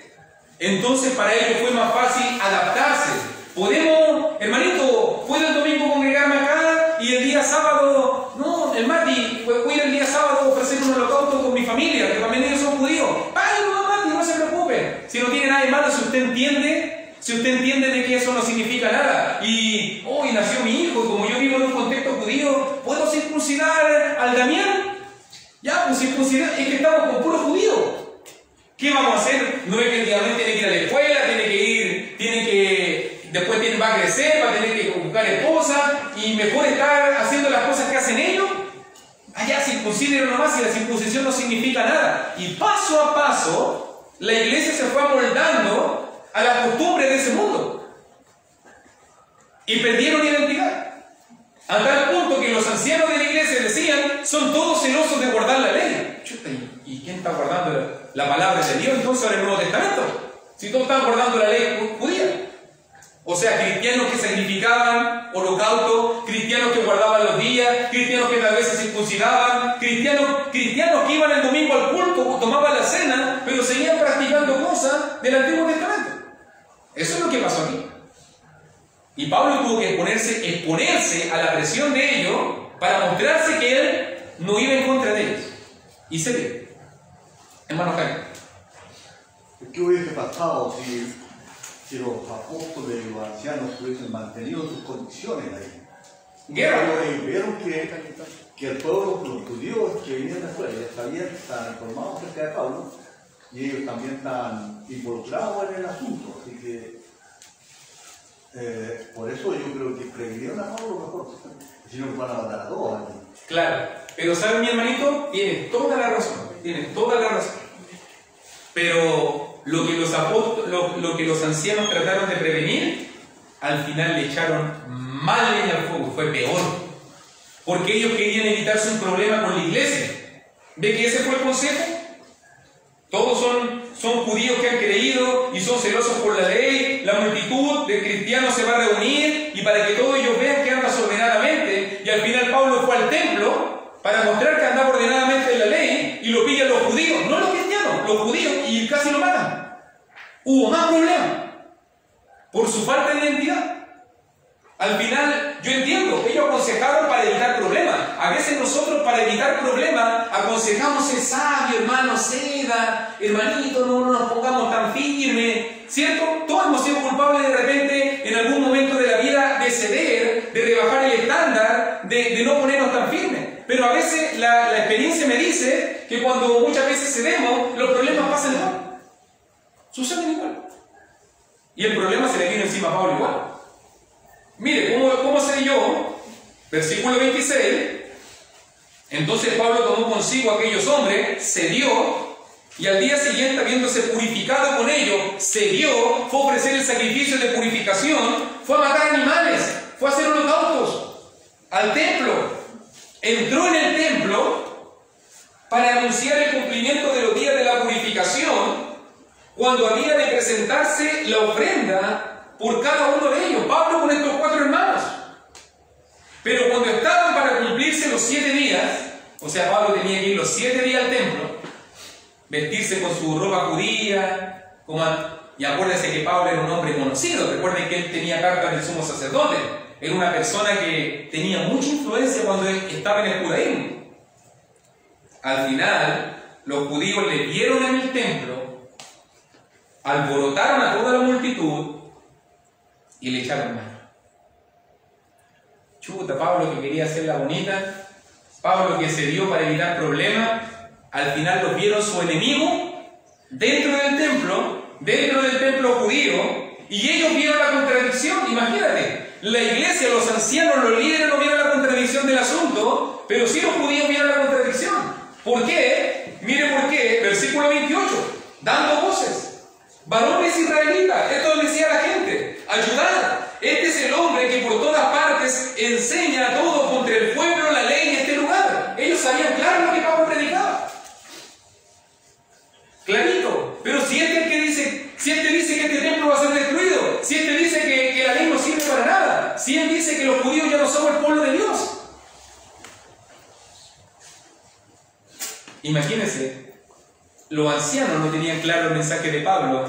entonces para ellos fue más fácil adaptarse. Podemos, hermanito, puedo el domingo congregarme acá y el día sábado, no, el Mati, voy a ir el día sábado a ofrecer un holocausto con mi familia, que también ellos son judíos. Págalo, Mati, no se preocupe. Si no tiene nada de malo, si usted entiende de que eso no significa nada. Y hoy nació mi hijo, y como yo vivo en un contexto judío, ¿puedo circuncidar al Damián? Ya, pues circuncidar, es que estamos con puros judíos. ¿Qué vamos a hacer? No es que el Damián tiene que ir a la escuela, después va a crecer, va a tener que buscar esposa, y mejor estar haciendo las cosas que hacen ellos. Allá circunciden nomás, y la circuncisión no significa nada. Y paso a paso, la iglesia se fue amoldando a las costumbres de ese mundo. Y perdieron identidad. A tal punto que los ancianos de la iglesia decían, son todos celosos de guardar la ley. Chuta, ¿y quién está guardando la palabra de Dios entonces en el Nuevo Testamento? Si todos están guardando la ley judía. O sea, cristianos que sacrificaban holocausto, cristianos que guardaban los días, cristianos que tal vez se circuncidaban, cristianos que iban el domingo al culto, tomaban la cena, pero seguían practicando cosas del Antiguo Testamento. Eso es lo que pasó aquí. Y Pablo tuvo que exponerse a la presión de ellos para mostrarse que él no iba en contra de ellos. Y se ve. Hermano Jaime. ¿Qué hubiese pasado si los apóstoles y los ancianos hubiesen mantenido sus condiciones ahí? Guerra. Ellos vieron que el pueblo, los judíos que venían de afuera, ya sabían, estaban informados acerca de Pablo, y ellos también estaban involucrados en el asunto. Así que por eso yo creo que previeron a Pablo mejor, si no van a matar a todos aquí. Claro, pero ¿saben, mi hermanito? Tiene toda la razón, pero lo que los ancianos trataron de prevenir, al final le echaron más leña al fuego, fue peor, porque ellos querían evitarse un problema con la iglesia. ¿Ve que ese fue el consejo? Todos son judíos que han creído y son celosos por la ley. La multitud de cristianos se va a reunir y para que todos ellos vean que andan ordenadamente. Y al final Pablo fue al templo para mostrar que andaba ordenadamente en la ley, y lo pillan los judíos, no los cristianos, los judíos, y casi lo matan. Hubo más problemas por su falta de identidad. Al final, yo entiendo, ellos aconsejaron para evitar problemas. A veces nosotros, para evitar problemas, aconsejamos el sabio, hermano, ceda, hermanito, no nos pongamos tan firmes, ¿cierto? Todos hemos sido culpables de repente, en algún momento de la vida, de ceder, de rebajar el estándar, de no ponernos tan firmes. Pero a veces la experiencia me dice que cuando muchas veces cedemos, los problemas pasan igual. Suceden igual. Y el problema se le viene encima a Pablo igual. Mire, ¿cómo sé yo? Versículo 26. Entonces Pablo tomó consigo a aquellos hombres, cedió, y al día siguiente, habiéndose purificado con ellos, cedió, fue a ofrecer el sacrificio de purificación, fue a matar animales, fue a hacer holocaustos al templo. Entró en el templo para anunciar el cumplimiento de los días de la purificación, cuando había de presentarse la ofrenda por cada uno de ellos. Pablo con estos 4 hermanos. Pero cuando estaban para cumplirse los 7 días, o sea, Pablo tenía que ir los 7 días al templo, vestirse con su ropa judía, y acuérdense que Pablo era un hombre conocido. Recuerden que él tenía cartas del sumo sacerdote. Era una persona que tenía mucha influencia cuando estaba en el judaísmo. Al final, los judíos le vieron en el templo, alborotaron a toda la multitud y le echaron mano. Chuta, Pablo que quería hacer la bonita, Pablo que se dio para evitar problemas, al final los vieron su enemigo dentro del templo judío, y ellos vieron la contradicción. Imagínate, la iglesia, los ancianos, los líderes no vieron la contradicción del asunto, pero sí los judíos vieron la contradicción. ¿Por qué? Mire por qué, versículo 28, dando voces, varones israelitas, esto decía la gente, ayudad, este es el hombre que por todas partes enseña a todos contra el pueblo la ley en este lugar. Ellos sabían claro lo que Pablo predicaba, clarito. Pero si este dice que este templo va a ser destruido, si este dice que la ley no sirve para nada, si él dice que los judíos ya no somos el pueblo de Dios, Imagínense, los ancianos no tenían claro el mensaje de Pablo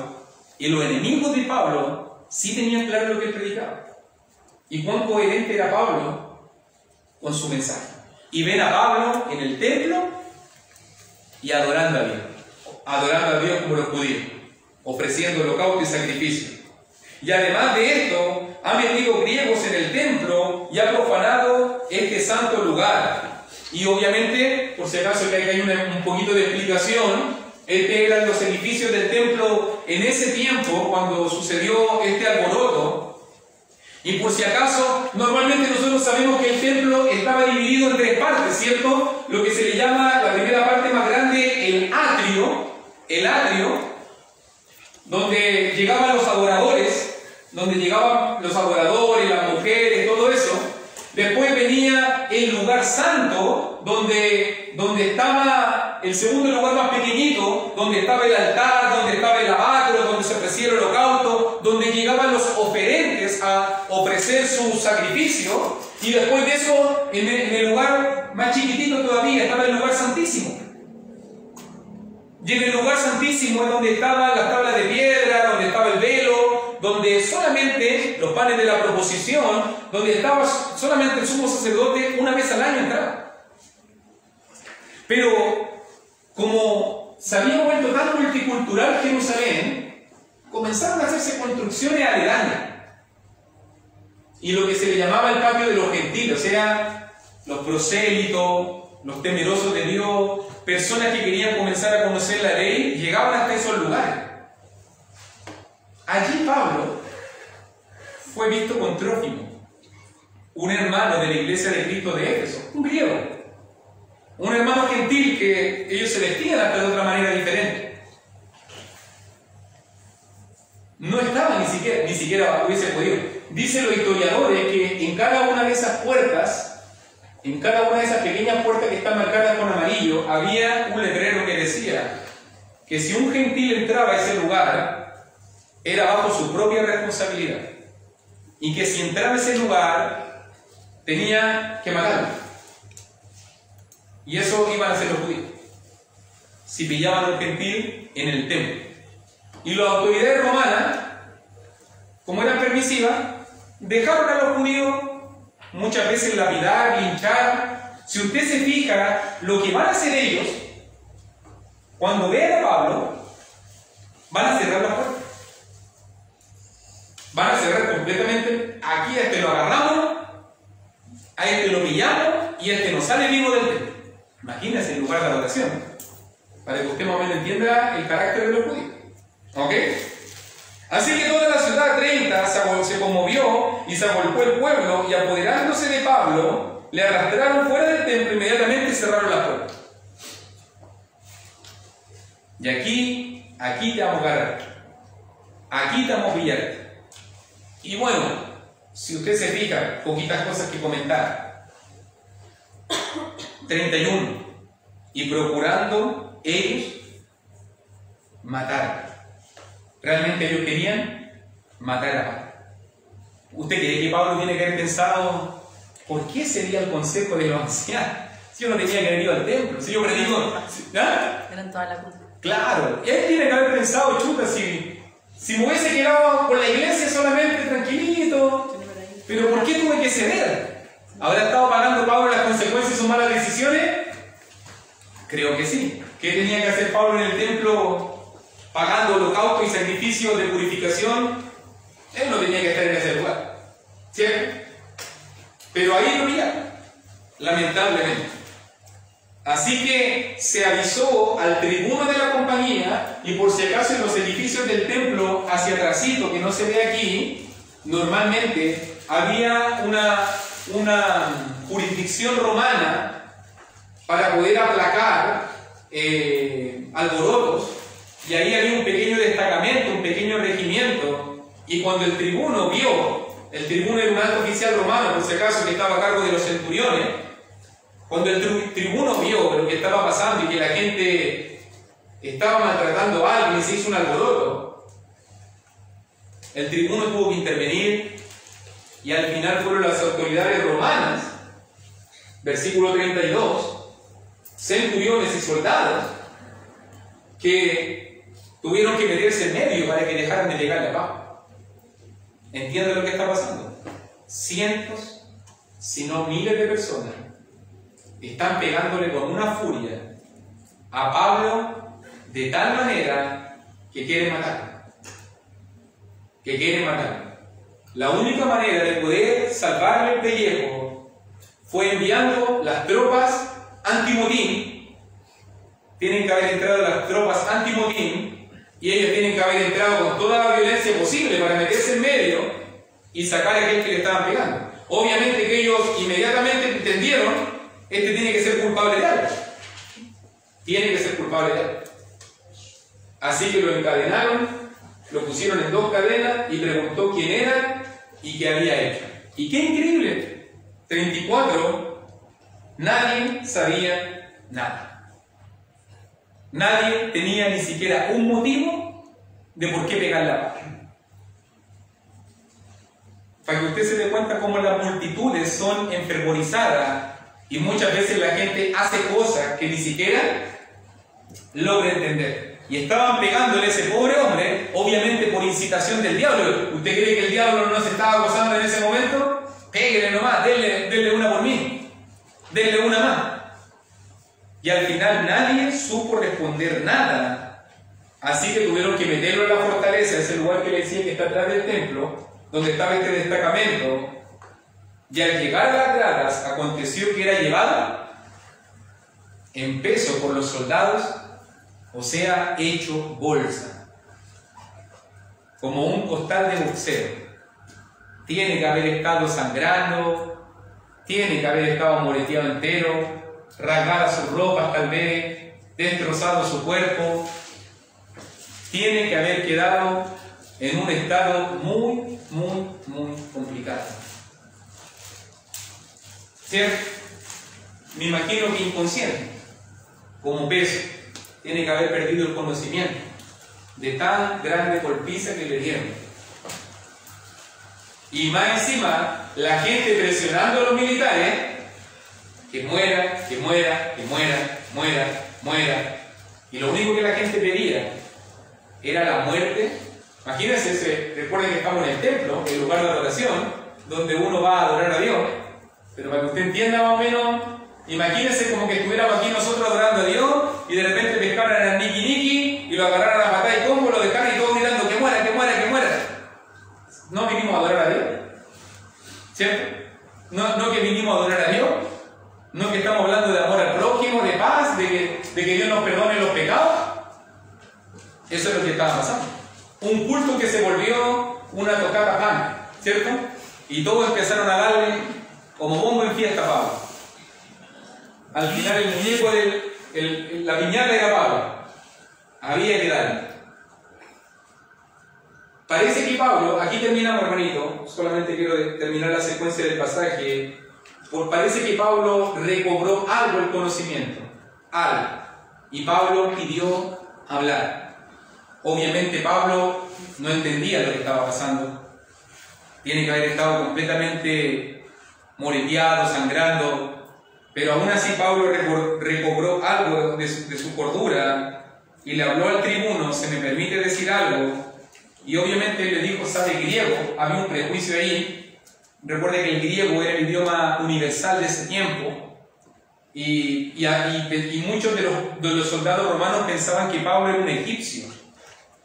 y los enemigos de Pablo sí tenían claro lo que él predicaba. Y cuán coherente era Pablo con su mensaje. Y ven a Pablo en el templo y adorando a Dios como los judíos, ofreciendo holocausto y sacrificio. Y además de esto, ha metido griegos en el templo y ha profanado este santo lugar. Y obviamente, por si acaso que hay un poquito de explicación, eran los edificios del templo en ese tiempo, cuando sucedió este alboroto. Y por si acaso, normalmente nosotros sabemos que el templo estaba dividido en tres partes, ¿cierto? Lo que se le llama, la primera parte más grande, el atrio, donde llegaban los adoradores, las mujeres, todo eso. Después venía el lugar santo, donde estaba el segundo lugar más pequeñito, donde estaba el altar, donde estaba el lavacro, donde se ofrecía el holocausto, donde llegaban los oferentes a ofrecer su sacrificio. Y después de eso, en el lugar más chiquitito todavía, estaba el lugar santísimo. Y en el lugar santísimo es donde estaban las tablas de piedra, donde estaba el velo, donde solamente los panes de la proposición, donde estaba solamente el sumo sacerdote una vez al año entraba. Pero como se había vuelto tan multicultural Jerusalén, comenzaron a hacerse construcciones aledañas. Y lo que se le llamaba el patio de los gentiles, o sea, los prosélitos, los temerosos de Dios, personas que querían comenzar a conocer la ley, llegaban hasta esos lugares. Allí Pablo fue visto con Trófimo, un hermano de la iglesia de Cristo de Éfeso, un griego, un hermano gentil que ellos se vestían hasta de otra manera diferente. No estaba ni siquiera hubiese podido. Dicen los historiadores que en cada una de esas puertas, en cada una de esas pequeñas puertas que están marcadas con amarillo, había un letrero que decía que si un gentil entraba a ese lugar, era bajo su propia responsabilidad. Y que si entraba a ese lugar, tenía que matarlo. Y eso iban a hacer los judíos, si pillaban a un gentil en el templo. Y las autoridades romanas, como eran permisivas, dejaron a los judíos muchas veces lapidar, linchar. Si usted se fija, lo que van a hacer ellos, cuando vean a Pablo, van a cerrar la puerta. Van a cerrar completamente. Aquí a este lo agarramos, a este lo pillamos y a este no sale vivo del templo. Imagínense el lugar de adoración, para que usted más o menos entienda el carácter de los judíos. ¿Ok? Así que toda la ciudad 30 se conmovió y se agolpó el pueblo, y apoderándose de Pablo, le arrastraron fuera del templo e inmediatamente cerraron la puerta. Y aquí te vamos a agarrar, aquí te vamos a pillar. Y bueno, si usted se fija, poquitas cosas que comentar. 31. Y procurando ellos matar. Realmente ellos querían matar a Pablo. ¿Usted cree que Pablo tiene que haber pensado por qué sería el consejo de los ancianos? Si yo no tenía que haber ido al templo, si yo predico, ¿ah? Eran toda la culpa. Claro, él tiene que haber pensado, chuta, si me hubiese quedado con la iglesia solamente tranquilito, pero ¿por qué tuve que ceder? ¿Habrá estado pagando Pablo las consecuencias de sus malas decisiones? Creo que sí. ¿Qué tenía que hacer Pablo en el templo pagando holocausto y sacrificios de purificación? Él no tenía que estar en ese lugar, ¿cierto? Pero ahí lo pillaron, lamentablemente. Así que se avisó al tribuno de la compañía, y por si acaso en los edificios del templo hacia atrásito, que no se ve aquí, normalmente había una jurisdicción romana para poder aplacar alborotos, y ahí había un pequeño destacamento, un pequeño regimiento, y cuando el tribuno era un alto oficial romano, por si acaso, que estaba a cargo de los centuriones, cuando el tribuno vio lo que estaba pasando y que la gente estaba maltratando a alguien y se hizo un alboroto, el tribuno tuvo que intervenir, y al final fueron las autoridades romanas, versículo 32, centuriones y soldados que tuvieron que meterse en medio para que dejaran de pegarle a Pablo. ¿Entienden lo que está pasando? Cientos, si no miles de personas están pegándole con una furia a Pablo de tal manera que quieren matarlo. Que quieren matarlo. La única manera de poder salvarle el pellejo fue enviando las tropas antimotín. Tienen que haber entrado las tropas antimotín y ellos tienen que haber entrado con toda la violencia posible para meterse en medio y sacar a aquel que le estaban pegando. Obviamente que ellos inmediatamente entendieron, este tiene que ser culpable de algo. Tiene que ser culpable de algo. Así que lo encadenaron, lo pusieron en 2 cadenas y preguntó quién era y qué había hecho. Y qué increíble, 34, nadie sabía nada. Nadie tenía ni siquiera un motivo de por qué pegarle a Pablo. Para que usted se dé cuenta cómo las multitudes son enfervorizadas y muchas veces la gente hace cosas que ni siquiera logra entender. Y estaban pegándole a ese pobre hombre, obviamente por incitación del diablo. ¿Usted cree que el diablo no se estaba gozando en ese momento? Péguele nomás, denle una por mí, denle una más. Y al final nadie supo responder nada. Así que tuvieron que meterlo en la fortaleza, ese lugar que le decía que está atrás del templo, donde estaba este destacamento. Y al llegar a las gradas, aconteció que era llevado en peso por los soldados, o sea, hecho bolsa, como un costal de boxeo. Tiene que haber estado sangrando, tiene que haber estado moreteado entero, rasgadas sus ropas tal vez, destrozado su cuerpo, tiene que haber quedado en un estado muy complicado. ¿Cierto? Me imagino que inconsciente, como peso. Tiene que haber perdido el conocimiento de tan grande golpiza que le dieron. Y más encima, la gente presionando a los militares, que muera, que muera, que muera, muera, muera. Y lo único que la gente pedía era la muerte. Imagínense, recuerden que estamos en el templo, el lugar de adoración, donde uno va a adorar a Dios. Pero para que usted entienda más o menos, imagínense como que estuviéramos aquí nosotros adorando a Dios y de repente pescaran a Niki Niki y lo agarraran a patada y combo, lo dejaran y todos gritando que muera, que muera, que muera. No vinimos a adorar a Dios, ¿cierto? No que vinimos a adorar a Dios, no que estamos hablando de amor al prójimo, de paz, de que Dios nos perdone los pecados. Eso es lo que estaba pasando. Un culto que se volvió una tocata pan, ¿cierto? Y todos empezaron a darle como bombo en fiesta a Pablo. Al final el muñeco la piñata era Pablo. Había que darle. Parece que Pablo, aquí terminamos hermanito, solamente quiero terminar la secuencia del pasaje, parece que Pablo recobró algo el conocimiento, algo, y Pablo pidió hablar. Obviamente Pablo no entendía lo que estaba pasando, tiene que haber estado completamente moreteado, sangrando, pero aún así Pablo recobró algo de su cordura y le habló al tribuno, se me permite decir algo. Y obviamente le dijo, sabe griego, había un prejuicio ahí. Recuerde que el griego era el idioma universal de ese tiempo. Y muchos de los soldados romanos pensaban que Pablo era un egipcio.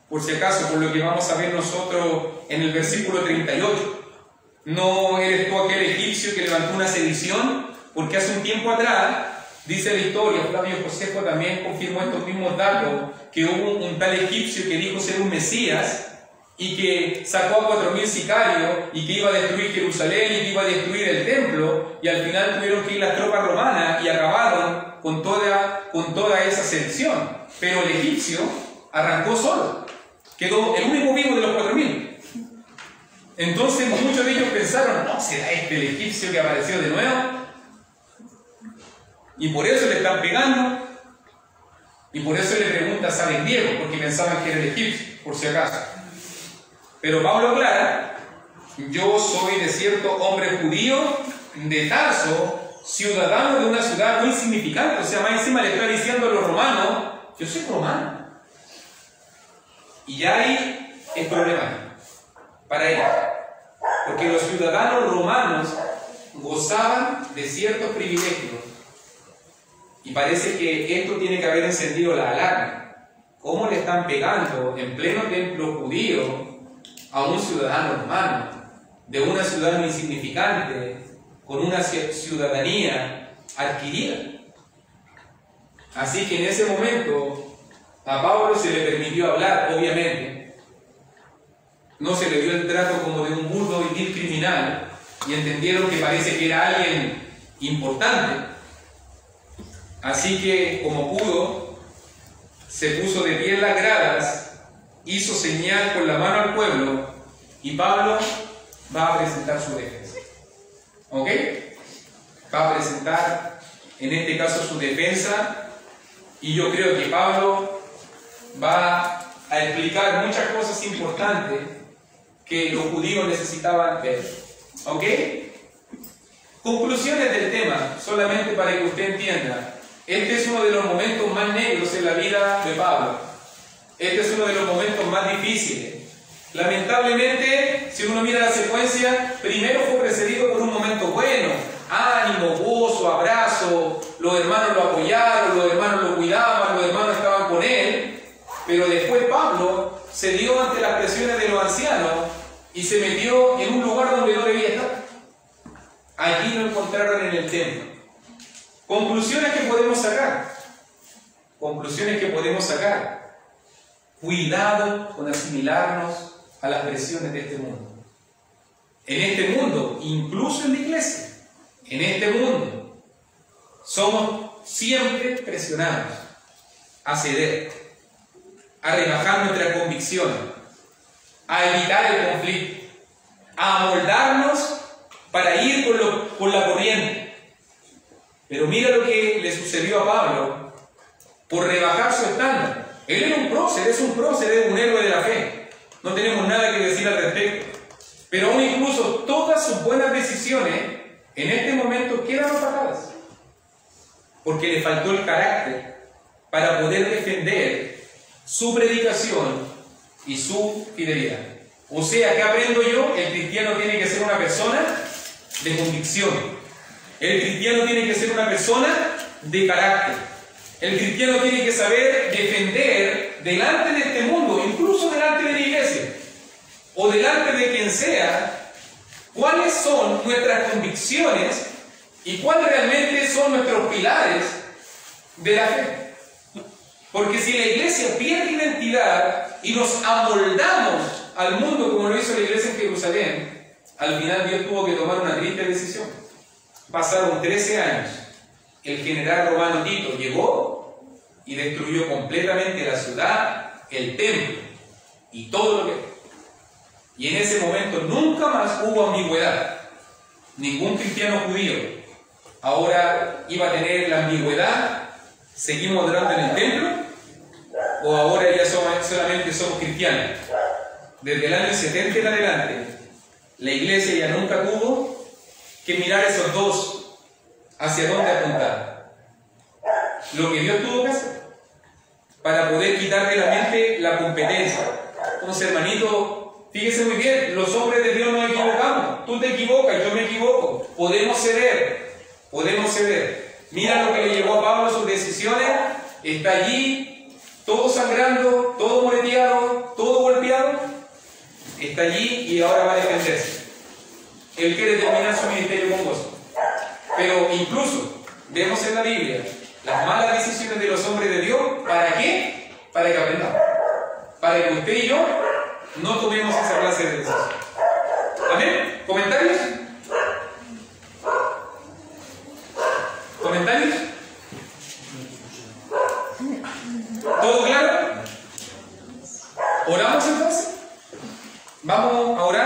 Por si acaso, por lo que vamos a ver nosotros en el versículo 38. No eres tú aquel egipcio que levantó una sedición, porque hace un tiempo atrás, dice la historia, Flavio Josefo también confirmó estos mismos datos, que hubo un tal egipcio que dijo ser un Mesías, y que sacó a 4.000 sicarios y que iba a destruir Jerusalén y que iba a destruir el templo, y al final tuvieron que ir las tropas romanas y acabaron con toda esa sedición. Pero el egipcio arrancó solo, quedó el único vivo de los 4.000. Entonces muchos de ellos pensaron, no, ¿será este el egipcio que apareció de nuevo? Y por eso le están pegando, y por eso le pregunta, ¿sabe griego? Porque pensaban que era el egipcio, por si acaso. Pero Pablo aclara, yo soy de cierto hombre judío de Tarso, ciudadanos de una ciudad muy insignificante. O sea, más encima le está diciendo a los romanos, yo soy romano. Y ya ahí es problemático para ellos. Porque los ciudadanos romanos gozaban de ciertos privilegios. Y parece que esto tiene que haber encendido la alarma. ¿Cómo le están pegando en pleno templo judío a un ciudadano romano, de una ciudad muy insignificante, con una ciudadanía adquirida? Así que en ese momento a Pablo se le permitió hablar, obviamente. No se le dio el trato como de un burdo y vil criminal, y entendieron que parece que era alguien importante. Así que, como pudo, se puso de pie en las gradas, hizo señal con la mano al pueblo, y Pablo va a presentar su defensa. ¿Ok? Va a presentar, en este caso, su defensa, y yo creo que Pablo va a explicar muchas cosas importantes que los judíos necesitaban ver. ¿Ok? Conclusiones del tema, solamente para que usted entienda. Este es uno de los momentos más negros en la vida de Pablo. Este es uno de los momentos más difíciles. Lamentablemente, si uno mira la secuencia, primero fue precedido por un momento bueno, ánimo, gozo, abrazo, los hermanos lo apoyaron, los hermanos lo cuidaban, los hermanos estaban con él, pero después Pablo se dio ante las presiones de los ancianos y se metió en un lugar donde no debía estar. Allí lo encontraron en el templo. Conclusiones que podemos sacar. Conclusiones que podemos sacar. Cuidado con asimilarnos a las presiones de este mundo. En este mundo, incluso en la iglesia, en este mundo, somos siempre presionados a ceder, a rebajar nuestras convicciones, a evitar el conflicto, a amoldarnos para ir con la corriente. Pero mira lo que le sucedió a Pablo por rebajar su estándar. Él era un prócer, es un héroe de la fe. No tenemos nada que decir al respecto. Pero aún incluso todas sus buenas decisiones en este momento quedan opacadas. Porque le faltó el carácter para poder defender su predicación y su fidelidad. O sea, ¿qué aprendo yo? El cristiano tiene que ser una persona de convicción. El cristiano tiene que ser una persona de carácter. El cristiano tiene que saber defender delante de este mundo, incluso delante de la iglesia, o delante de quien sea, cuáles son nuestras convicciones y cuáles realmente son nuestros pilares de la fe. Porque si la iglesia pierde identidad y nos amoldamos al mundo como lo hizo la iglesia en Jerusalén, al final Dios tuvo que tomar una triste decisión. Pasaron 13 años. El general romano Tito llegó y destruyó completamente la ciudad, el templo y todo lo que... Y en ese momento nunca más hubo ambigüedad. Ningún cristiano judío ahora iba a tener la ambigüedad. ¿Seguimos orando en el templo? ¿O ahora ya solamente somos cristianos? Desde el año 70 en adelante, la iglesia ya nunca tuvo que mirar esos dos hacia dónde apuntar. Lo que Dios tuvo que hacer para poder quitar de la mente la competencia. Entonces, hermanito, fíjese muy bien, los hombres de Dios nos equivocamos. Tú te equivocas, yo me equivoco. Podemos ceder, podemos ceder. Mira lo que le llevó a Pablo a sus decisiones. Está allí, todo sangrando, todo moreteado, todo golpeado. Está allí y ahora va a defenderse. Él quiere terminar su ministerio con gozo. Pero incluso vemos en la Biblia las malas decisiones de los hombres de Dios. ¿Para qué? Para que aprendamos. Para que usted y yo no tomemos esa clase de decisiones. ¿Amén? ¿Comentarios? ¿Comentarios?